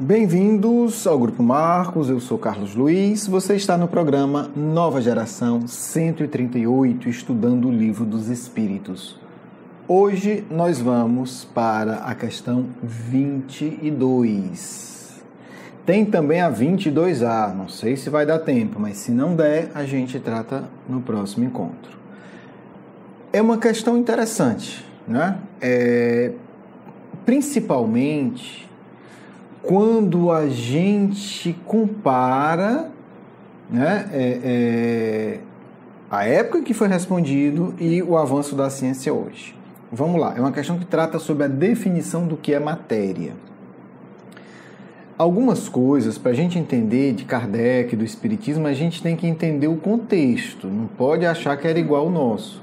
Bem-vindos ao Grupo Marcos, eu sou Carlos Luiz, você está no programa Nova Geração 138, estudando o Livro dos Espíritos. Hoje nós vamos para a questão 22. Tem também a 22A, não sei se vai dar tempo, mas se não der, a gente trata no próximo encontro. É uma questão interessante, né? Principalmente quando a gente compara, né, a época que foi respondido e o avanço da ciência hoje. Vamos lá, é uma questão que trata sobre a definição do que é matéria. Algumas coisas, para a gente entender de Kardec, do Espiritismo, a gente tem que entender o contexto, não pode achar que era igual ao nosso.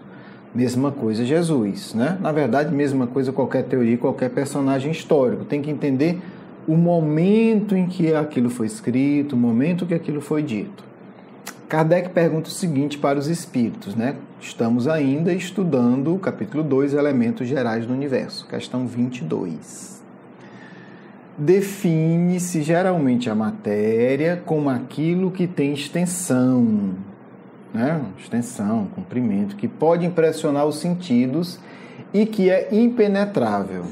Mesma coisa Jesus, né? Na verdade, mesma coisa qualquer teoria, qualquer personagem histórico. Tem que entender o momento em que aquilo foi escrito, o momento que aquilo foi dito. Kardec pergunta o seguinte para os espíritos, né? Estamos ainda estudando o capítulo 2, Elementos Gerais do Universo, questão 22. Define-se geralmente a matéria como aquilo que tem extensão, né? Extensão, comprimento, que pode impressionar os sentidos e que é impenetrável.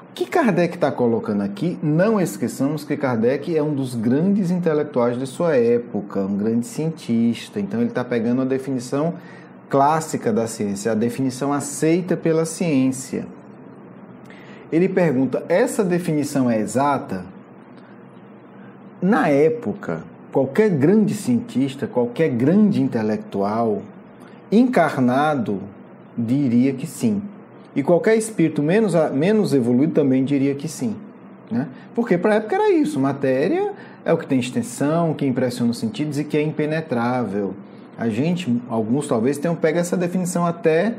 O que Kardec está colocando aqui, não esqueçamos que Kardec é um dos grandes intelectuais de sua época, um grande cientista, então ele está pegando a definição clássica da ciência, a definição aceita pela ciência. Ele pergunta, essa definição é exata? Na época, qualquer grande cientista, qualquer grande intelectual encarnado diria que sim. E qualquer espírito menos evoluído também diria que sim, né? Porque para a época era isso, matéria é o que tem extensão, que impressiona os sentidos e que é impenetrável. Alguns talvez tenham pego essa definição até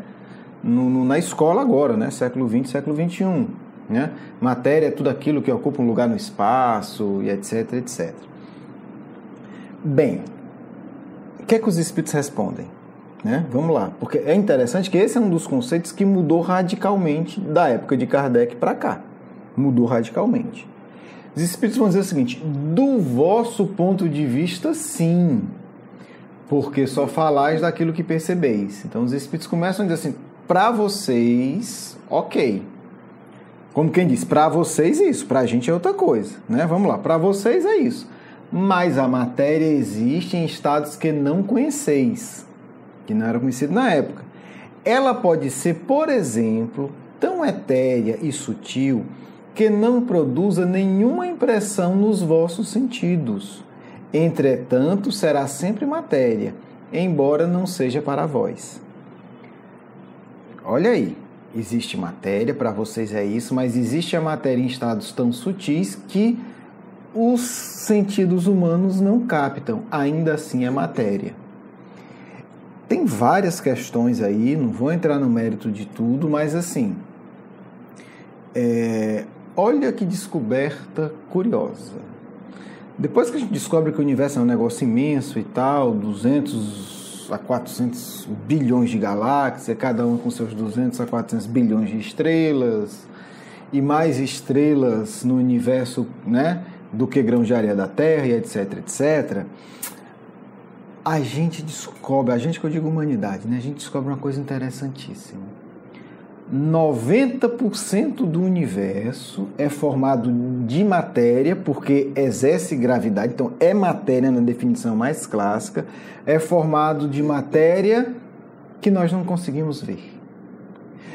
na escola agora, né? Século XX, século XXI, né? Matéria é tudo aquilo que ocupa um lugar no espaço e etc, etc. Bem, o que é que os espíritos respondem? Né? Vamos lá, porque é interessante que esse é um dos conceitos que mudou radicalmente da época de Kardec para cá. Mudou radicalmente. Os espíritos vão dizer o seguinte, do vosso ponto de vista, sim, porque só falais daquilo que percebeis. Então os espíritos começam a dizer assim, para vocês, ok. Como quem diz, para vocês isso, para a gente é outra coisa, né? Vamos lá, para vocês é isso. Mas a matéria existe em estados que não conheceis, que não era conhecido na época. Ela pode ser, por exemplo, tão etérea e sutil que não produza nenhuma impressão nos vossos sentidos. Entretanto, será sempre matéria, embora não seja para vós. Olha aí, existe matéria, para vocês é isso, mas existe a matéria em estados tão sutis que os sentidos humanos não captam, ainda assim é matéria. Tem várias questões aí, não vou entrar no mérito de tudo, mas assim, olha que descoberta curiosa. Depois que a gente descobre que o universo é um negócio imenso e tal, 200 a 400 bilhões de galáxias, cada uma com seus 200 a 400 bilhões de estrelas, e mais estrelas no universo, né, do que grãos de areia da Terra, e etc, etc., a gente descobre, a gente que eu digo humanidade, né? A gente descobre uma coisa interessantíssima. 90% do universo é formado de matéria, porque exerce gravidade, então é matéria na definição mais clássica, é formado de matéria que nós não conseguimos ver.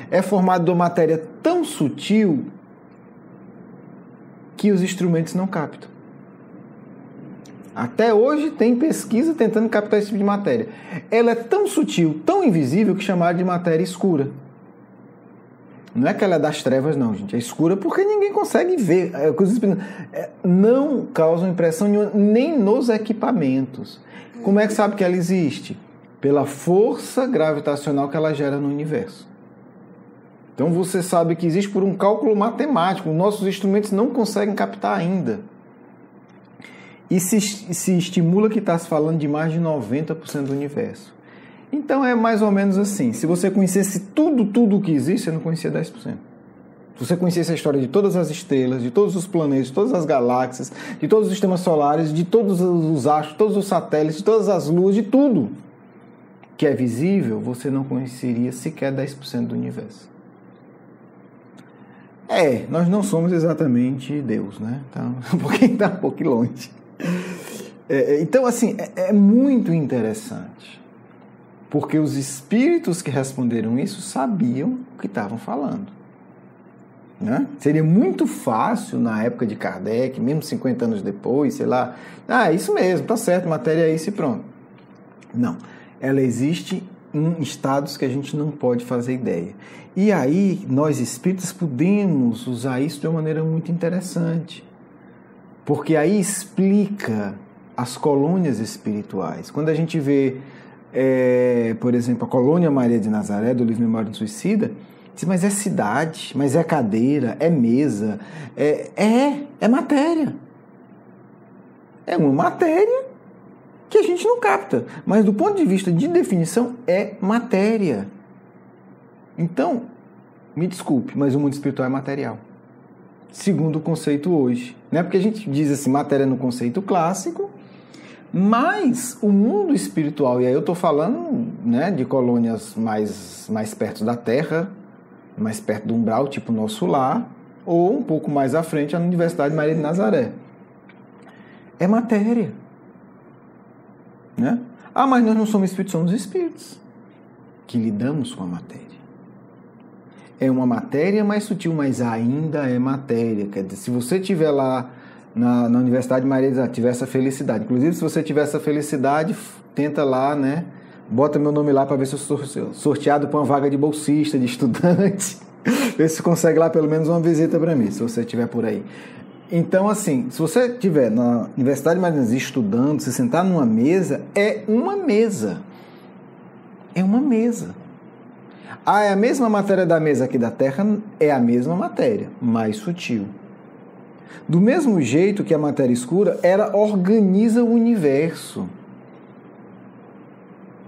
É formado de uma matéria tão sutil que os instrumentos não captam. Até hoje tem pesquisa tentando captar esse tipo de matéria. Ela é tão sutil, tão invisível, que chamaram de matéria escura. Não é que ela é das trevas, não, gente. É escura porque ninguém consegue ver. Não causam impressão nenhuma, nem nos equipamentos. Como é que sabe que ela existe? Pela força gravitacional que ela gera no universo. Então você sabe que existe por um cálculo matemático. Nossos instrumentos não conseguem captar ainda. E se estimula que está se falando de mais de 90% do universo. Então é mais ou menos assim. Se você conhecesse tudo que existe, você não conhecia 10%. Se você conhecesse a história de todas as estrelas, de todos os planetas, de todas as galáxias, de todos os sistemas solares, de todos os astros, todos os satélites, de todas as luas, de tudo que é visível, você não conheceria sequer 10% do universo. Nós não somos exatamente Deus, né? Tá um pouquinho longe. Então, assim, é muito interessante, porque os espíritos que responderam isso sabiam o que estavam falando. Né? Seria muito fácil, na época de Kardec, mesmo 50 anos depois, sei lá, isso mesmo, tá certo, matéria é isso e pronto. Não, ela existe em estados que a gente não pode fazer ideia. E aí, nós espíritas podemos usar isso de uma maneira muito interessante, porque aí explica as colônias espirituais. Quando a gente vê, por exemplo, a Colônia Maria de Nazaré, do livro Memória do Suicida, diz, mas é cidade, mas é cadeira, é mesa, é matéria. É uma matéria que a gente não capta, mas do ponto de vista de definição, é matéria. Então, me desculpe, mas o mundo espiritual é material. Segundo o conceito hoje. Né? Porque a gente diz assim, matéria no conceito clássico, mas o mundo espiritual, e aí eu estou falando, né, de colônias mais perto da Terra, mais perto do umbral, tipo nosso lar, ou um pouco mais à frente, a Universidade Maria de Nazaré. É matéria. Né? Mas nós não somos espíritos, somos espíritos que lidamos com a matéria. É uma matéria mais sutil, mas ainda é matéria. Quer dizer, se você estiver lá na Universidade Maria de Nazaré, tiver essa felicidade, inclusive se você tiver essa felicidade, tenta lá, né? Bota meu nome lá para ver se eu sou sorteado para uma vaga de bolsista, de estudante. Vê se consegue lá pelo menos uma visita para mim, se você estiver por aí. Então, assim, se você estiver na Universidade Maria de Nazaré estudando, se sentar numa mesa, é uma mesa. É uma mesa. É a mesma matéria da mesa aqui da Terra? É a mesma matéria, mais sutil. Do mesmo jeito que a matéria escura, ela organiza o universo.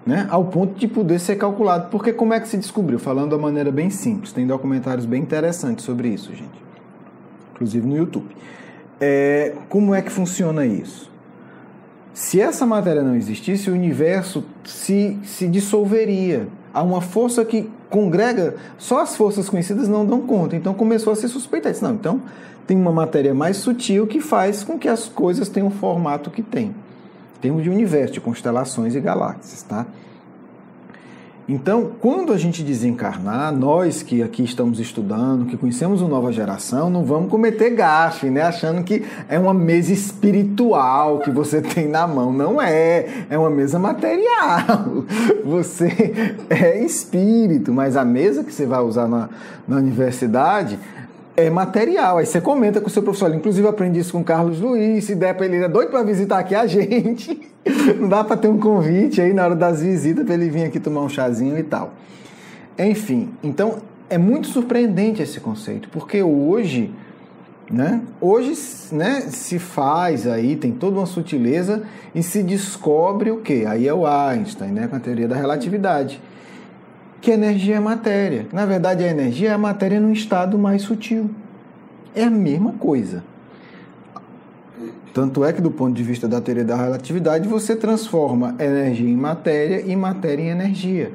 Né? Ao ponto de poder ser calculado. Porque como é que se descobriu? Falando de uma maneira bem simples. Tem documentários bem interessantes sobre isso, gente. Inclusive no YouTube. Como é que funciona isso? Se essa matéria não existisse, o universo se dissolveria. Há uma força que congrega, só as forças conhecidas não dão conta. Então começou a se suspeitar. Disse, não, então tem uma matéria mais sutil que faz com que as coisas tenham o formato que tem. Em termos de universo, de constelações e galáxias, tá? Então, quando a gente desencarnar, nós que aqui estamos estudando, que conhecemos uma nova geração, não vamos cometer gafe, né? Achando que é uma mesa espiritual que você tem na mão. Não é. É uma mesa material. Você é espírito, mas a mesa que você vai usar na universidade é material. Aí você comenta com o seu professor. Inclusive, eu aprendi isso com o Carlos Luiz. Se der para ele, é doido para visitar aqui a gente. Não dá para ter um convite aí na hora das visitas para ele vir aqui tomar um chazinho e tal. Enfim, então é muito surpreendente esse conceito, porque hoje, né, se faz aí, tem toda uma sutileza e se descobre o quê? Aí é o Einstein, né, com a teoria da relatividade, que a energia é matéria. Na verdade, a energia é a matéria num estado mais sutil. É a mesma coisa. Tanto é que, do ponto de vista da teoria da relatividade, você transforma energia em matéria e matéria em energia.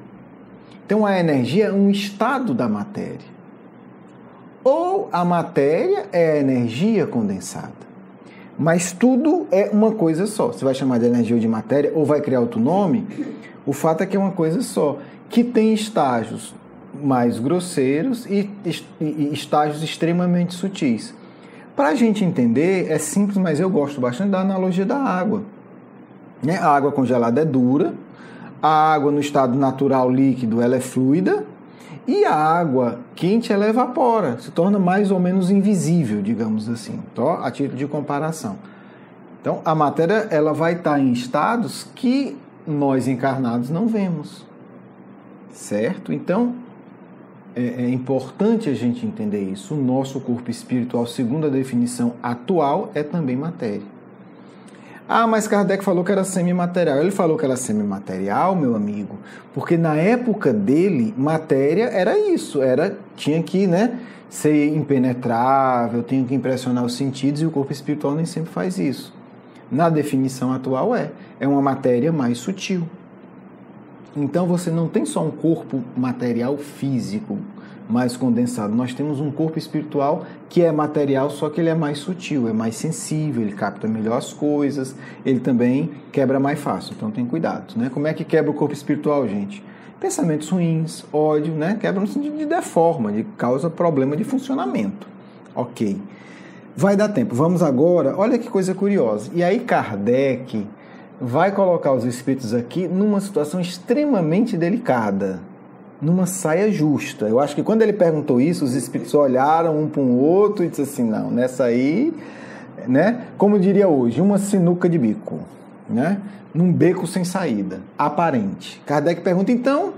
Então, a energia é um estado da matéria. Ou a matéria é a energia condensada. Mas tudo é uma coisa só. Você vai chamar de energia ou de matéria, ou vai criar outro nome, o fato é que é uma coisa só, que tem estágios mais grosseiros e estágios extremamente sutis. Para a gente entender, é simples, mas eu gosto bastante da analogia da água. Né? A água congelada é dura, a água no estado natural líquido ela é fluida, e a água quente ela evapora, se torna mais ou menos invisível, digamos assim, a título de comparação. Então, a matéria ela vai estar em estados que nós encarnados não vemos, certo? Então, é importante a gente entender isso. O nosso corpo espiritual, segundo a definição atual, é também matéria. Ah, mas Kardec falou que era semimaterial. Ele falou que era semimaterial, meu amigo, porque na época dele, matéria era isso, tinha que, ser impenetrável, tinha que impressionar os sentidos, e o corpo espiritual nem sempre faz isso. Na definição atual é uma matéria mais sutil. Então você não tem só um corpo material físico mais condensado, nós temos um corpo espiritual que é material, só que ele é mais sutil, é mais sensível, ele capta melhor as coisas, ele também quebra mais fácil, então tem cuidado, Como é que quebra o corpo espiritual, gente? Pensamentos ruins, ódio, quebra no sentido de deforma, de causa problema de funcionamento. Ok. Vai dar tempo. Vamos agora, olha que coisa curiosa. E aí Kardec vai colocar os espíritos aqui numa situação extremamente delicada, numa saia justa. Eu acho que quando ele perguntou isso, os espíritos olharam um para o outro e disseram assim, não, nessa aí, como diria hoje, uma sinuca de bico, num beco sem saída, aparente. Kardec pergunta, então,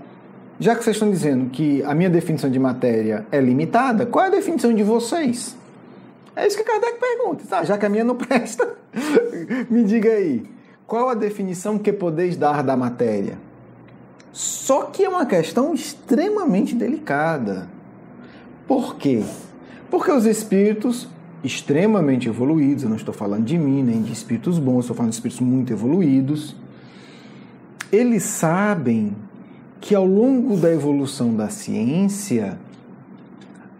já que vocês estão dizendo que a minha definição de matéria é limitada, qual é a definição de vocês? É isso que Kardec pergunta. Já que a minha não presta, me diga aí, qual a definição que podeis dar da matéria? Só que é uma questão extremamente delicada. Por quê? Porque os espíritos extremamente evoluídos, eu não estou falando de mim, nem de espíritos bons, estou falando de espíritos muito evoluídos, eles sabem que ao longo da evolução da ciência,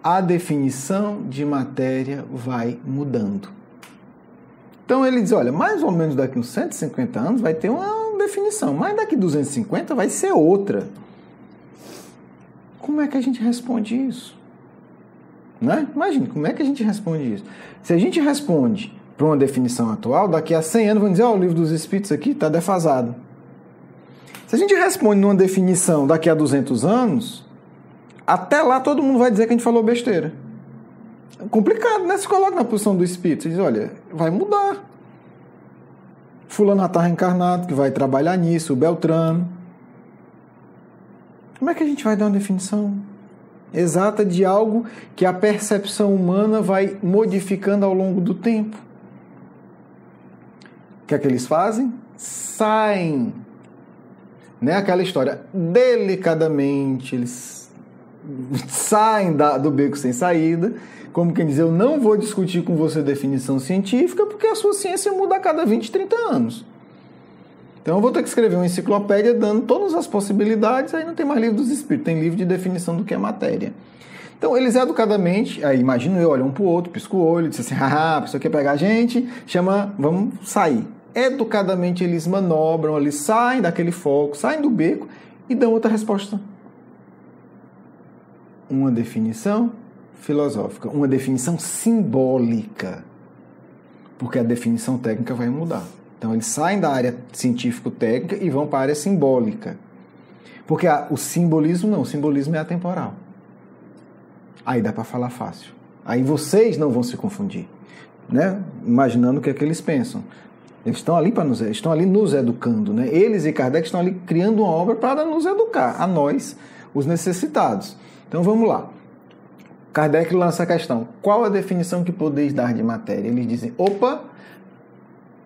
a definição de matéria vai mudando. Então ele diz, olha, mais ou menos daqui uns 150 anos vai ter uma definição, mas daqui 250 vai ser outra. Como é que a gente responde isso? Imagina, como é que a gente responde isso? Se a gente responde para uma definição atual, daqui a 100 anos vão dizer, o livro dos Espíritos aqui está defasado. Se a gente responde numa definição daqui a 200 anos, até lá todo mundo vai dizer que a gente falou besteira. É complicado, Se coloca na posição do Espírito, você diz, olha, vai mudar. Fulano está reencarnado, que vai trabalhar nisso, o Beltrano. Como é que a gente vai dar uma definição exata de algo que a percepção humana vai modificando ao longo do tempo? O que é que eles fazem? Saem. Aquela história, delicadamente, eles saem do beco sem saída, como quem diz, eu não vou discutir com você definição científica, porque a sua ciência muda a cada 20, 30 anos. Então eu vou ter que escrever uma enciclopédia dando todas as possibilidades, aí não tem mais livro dos espíritos, tem livro de definição do que é matéria. Então eles educadamente, aí imagino eu, olham um para o outro, pisco o olho, diz assim, a pessoa quer pegar a gente, chama, vamos sair. Educadamente eles manobram, eles saem daquele foco, saem do beco e dão outra resposta. Uma definição filosófica, uma definição simbólica, porque a definição técnica vai mudar. Então eles saem da área científico-técnica e vão para a área simbólica. Porque o simbolismo não, o simbolismo é atemporal. Aí dá para falar fácil. Aí vocês não vão se confundir, imaginando o que é que eles pensam. Eles estão ali estão ali nos educando, Eles e Kardec estão ali criando uma obra para nos educar, a nós, os necessitados. Então vamos lá. Kardec lança a questão, qual a definição que podeis dar de matéria? Eles dizem, opa,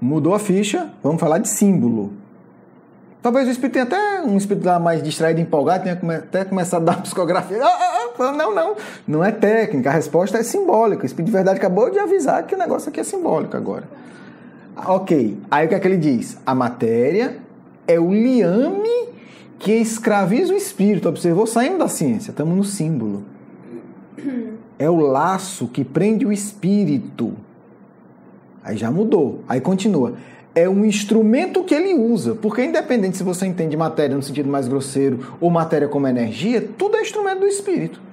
mudou a ficha, vamos falar de símbolo. Talvez o espírito tenha até um espírito lá mais distraído, empolgado, tenha até começado a dar psicografia. Não é técnica, a resposta é simbólica. O espírito de verdade acabou de avisar que o negócio aqui é simbólico agora. Ok, aí o que é que ele diz? A matéria é o liame que escraviza o espírito. Observou? Saindo da ciência, estamos no símbolo. É o laço que prende o espírito. Aí já mudou. Aí continua. É um instrumento que ele usa. Porque independente se você entende matéria no sentido mais grosseiro ou matéria como energia, tudo é instrumento do espírito.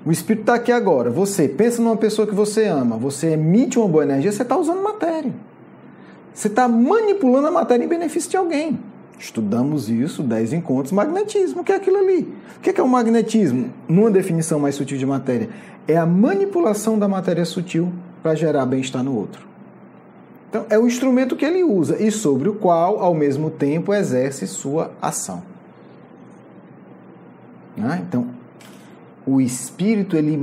O espírito está aqui agora. Você pensa numa pessoa que você ama, você emite uma boa energia, você está usando matéria. Você está manipulando a matéria em benefício de alguém. Estudamos isso, 10 encontros, magnetismo. O que é aquilo ali? O que é o magnetismo? Numa definição mais sutil de matéria, é a manipulação da matéria sutil para gerar bem-estar no outro. Então, é o instrumento que ele usa e sobre o qual, ao mesmo tempo, exerce sua ação. Então, o espírito, ele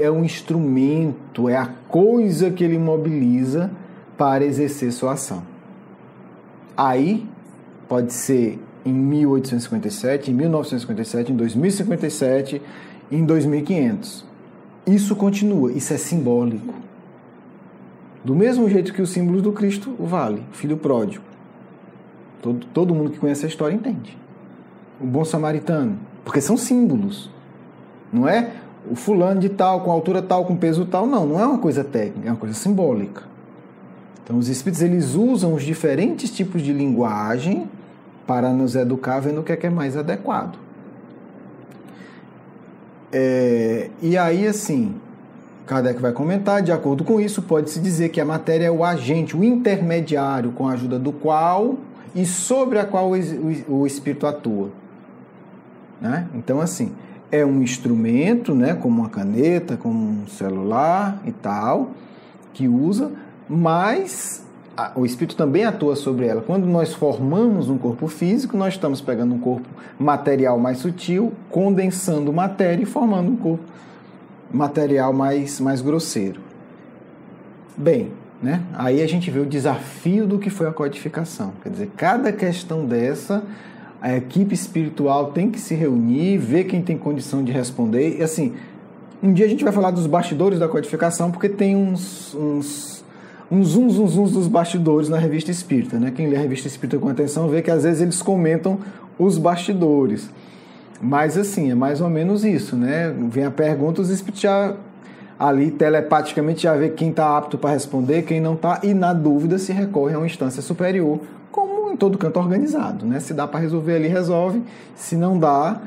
é um instrumento, é a coisa que ele mobiliza para exercer sua ação. Aí, pode ser em 1857, em 1957, em 2057, em 2500. Isso continua, isso é simbólico. Do mesmo jeito que os símbolos do Cristo vale, o filho pródigo. Todo mundo que conhece a história entende. O bom samaritano, porque são símbolos. Não é o fulano de tal, com altura tal, com peso tal, não é uma coisa técnica, é uma coisa simbólica. Então os espíritos eles usam os diferentes tipos de linguagem para nos educar, vendo o que é mais adequado. E aí, assim, Kardec vai comentar, de acordo com isso, pode-se dizer que a matéria é o agente, o intermediário com a ajuda do qual e sobre a qual o espírito atua. Né? Então, assim, é um instrumento, né, como uma caneta, como um celular e tal, que usa, mas o espírito também atua sobre ela. Quando nós formamos um corpo físico, nós estamos pegando um corpo material mais sutil, condensando matéria e formando um corpo material mais grosseiro. Bem, né? Aí a gente vê o desafio do que foi a codificação. Quer dizer, cada questão dessa, a equipe espiritual tem que se reunir, ver quem tem condição de responder. E assim, um dia a gente vai falar dos bastidores da codificação, porque tem uns dos bastidores na Revista Espírita, né? Quem lê a Revista Espírita com atenção vê que às vezes eles comentam os bastidores. Mas assim, é mais ou menos isso, né? Vem a pergunta, os espíritos já ali telepaticamente já vê quem está apto para responder, quem não está, e na dúvida se recorre a uma instância superior, como em todo canto organizado, né? Se dá para resolver ali, resolve. Se não dá,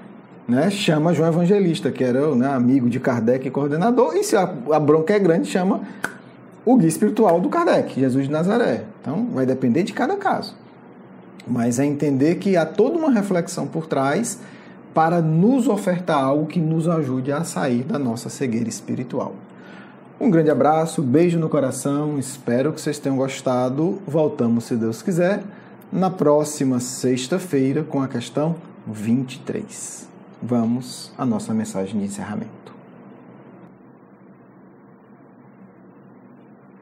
né, chama João Evangelista, que era, né, amigo de Kardec e coordenador, e se a bronca é grande, chama o guia espiritual do Kardec, Jesus de Nazaré. Então, vai depender de cada caso. Mas é entender que há toda uma reflexão por trás para nos ofertar algo que nos ajude a sair da nossa cegueira espiritual. Um grande abraço, beijo no coração, espero que vocês tenham gostado. Voltamos, se Deus quiser, na próxima sexta-feira com a questão 23. Vamos à nossa mensagem de encerramento.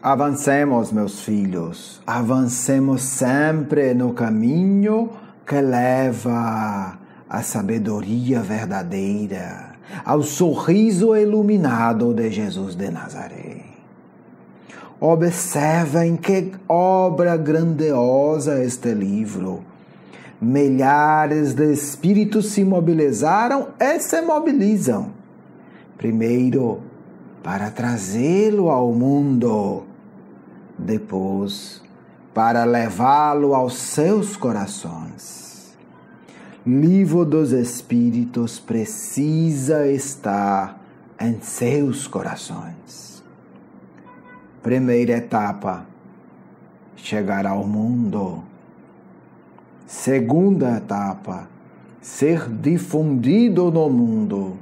Avancemos, meus filhos, avancemos sempre no caminho que leva à sabedoria verdadeira, ao sorriso iluminado de Jesus de Nazaré. Observem que obra grandiosa este livro. Milhares de espíritos se mobilizaram e se mobilizam. Primeiro, para trazê-lo ao mundo. Depois, para levá-lo aos seus corações. Livro dos Espíritos precisa estar em seus corações. Primeira etapa, chegar ao mundo. Segunda etapa, ser difundido no mundo.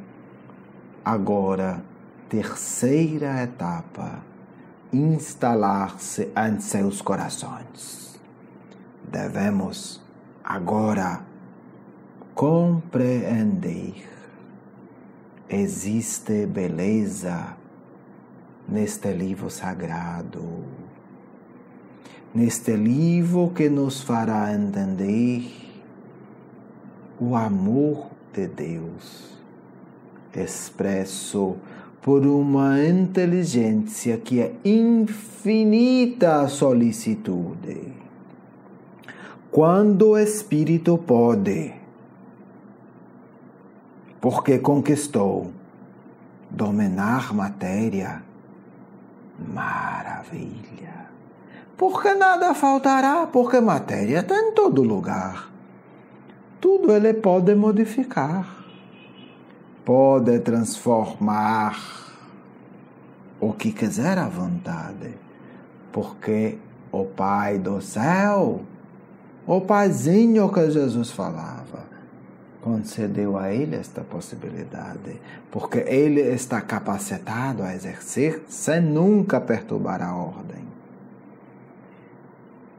Agora, terceira etapa, instalar-se em seus corações. Devemos agora compreender. Existe beleza neste livro sagrado, neste livro que nos fará entender o amor de Deus, expresso por uma inteligência que é infinita solicitude. Quando o Espírito pode, porque conquistou dominar matéria, maravilha. Porque nada faltará, porque matéria está em todo lugar. Tudo ele pode modificar. Pode transformar o que quiser à vontade, porque o Pai do céu, o Paizinho que Jesus falava, concedeu a ele esta possibilidade, porque ele está capacitado a exercer sem nunca perturbar a ordem.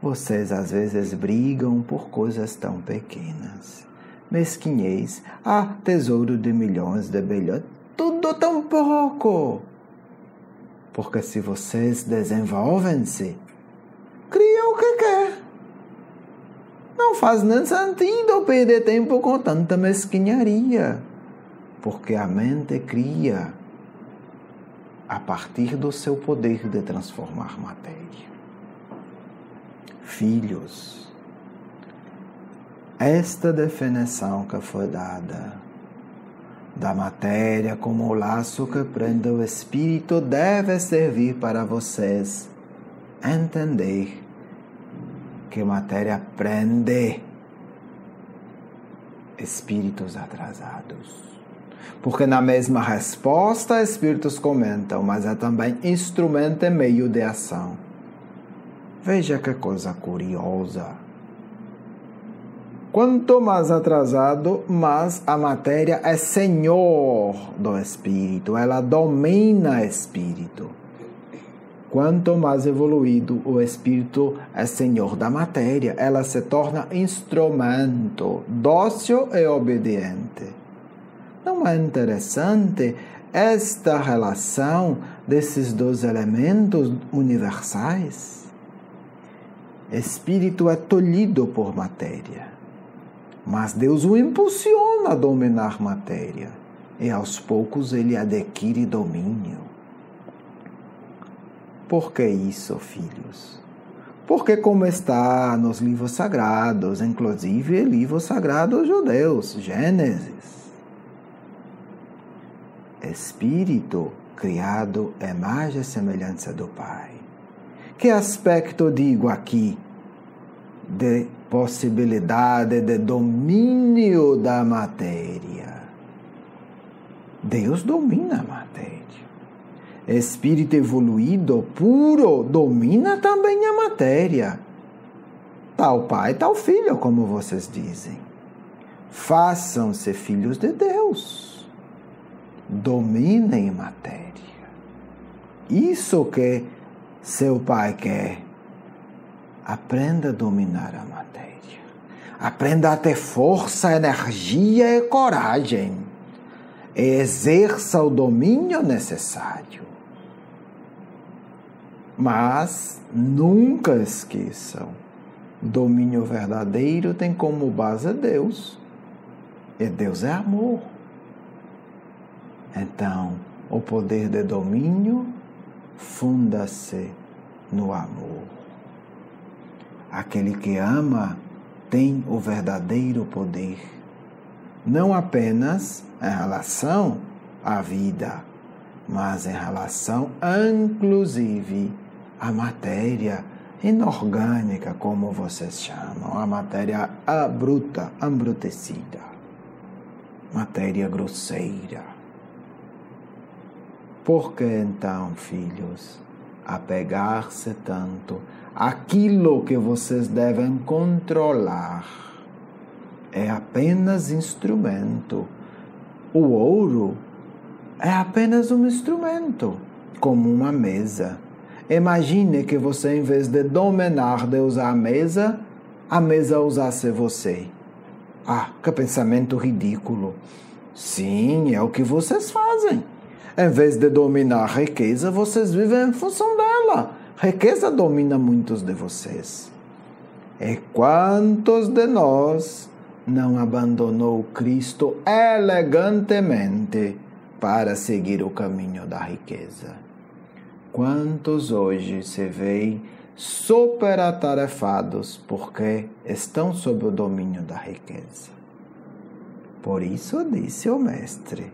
Vocês às vezes brigam por coisas tão pequenas. Mesquinhez, tesouro de milhões, de bilhões, tudo tão pouco. Porque se vocês desenvolvem-se, faz nem sentido perder tempo com tanta mesquinharia, porque a mente cria a partir do seu poder de transformar matéria. Filhos, esta definição que foi dada da matéria como o laço que prende o espírito deve servir para vocês entender que matéria prende espíritos atrasados. Porque na mesma resposta, espíritos comentam, mas é também instrumento e meio de ação. Veja que coisa curiosa. Quanto mais atrasado, mais a matéria é senhor do espírito, ela domina o espírito. Quanto mais evoluído, o espírito é senhor da matéria, ela se torna instrumento, dócil e obediente. Não é interessante esta relação desses dois elementos universais? Espírito é tolhido por matéria, mas Deus o impulsiona a dominar matéria, e aos poucos ele adquire domínio. Por que isso, filhos? Porque como está nos livros sagrados, inclusive livros sagrados judeus, Gênesis, Espírito criado à imagem e semelhança do Pai. Que aspecto digo aqui de possibilidade de domínio da matéria? Deus domina a matéria. Espírito evoluído, puro, domina também a matéria. Tal pai, tal filho, como vocês dizem. Façam-se filhos de Deus. Dominem matéria. Isso que seu pai quer. Aprenda a dominar a matéria. Aprenda a ter força, energia e coragem. E exerça o domínio necessário. Mas nunca esqueçam, domínio verdadeiro tem como base Deus. E Deus é amor. Então, o poder de domínio funda-se no amor. Aquele que ama tem o verdadeiro poder, não apenas em relação à vida, mas em relação, inclusive, à matéria inorgânica, como vocês chamam, a matéria bruta, embrutecida, matéria grosseira. Por que então, filhos, apegar-se tanto àquilo que vocês devem controlar? É apenas instrumento. O ouro é apenas um instrumento, como uma mesa. Imagine que você, em vez de dominar, de usar a mesa usasse você. Ah, que pensamento ridículo. Sim, é o que vocês fazem. Em vez de dominar a riqueza, vocês vivem em função dela. A riqueza domina muitos de vocês. E quantos de nós não abandonou Cristo elegantemente para seguir o caminho da riqueza? Quantos hoje se veem superatarefados porque estão sob o domínio da riqueza? Por isso disse o Mestre,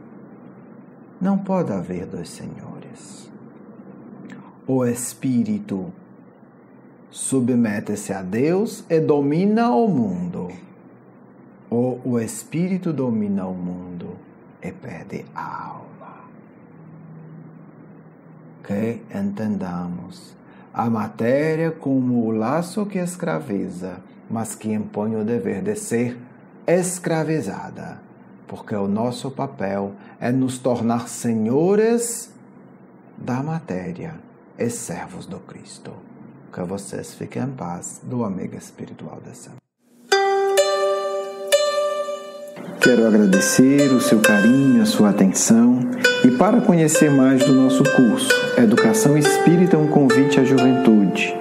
não pode haver dois senhores. O Espírito submete-se a Deus e domina o mundo. Ou o Espírito domina o mundo e perde a alma. Que entendamos a matéria como o laço que escraviza, mas que impõe o dever de ser escravizada, porque o nosso papel é nos tornar senhores da matéria e servos do Cristo. Que vocês fiquem em paz do amigo espiritual da Sam. Quero agradecer o seu carinho, a sua atenção, e para conhecer mais do nosso curso Educação Espírita, um convite à juventude,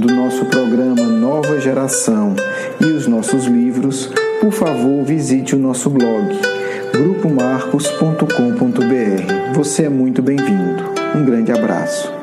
do nosso programa Nova Geração e os nossos livros, por favor, visite o nosso blog grupomarcos.com.br. Você é muito bem-vindo. Um grande abraço.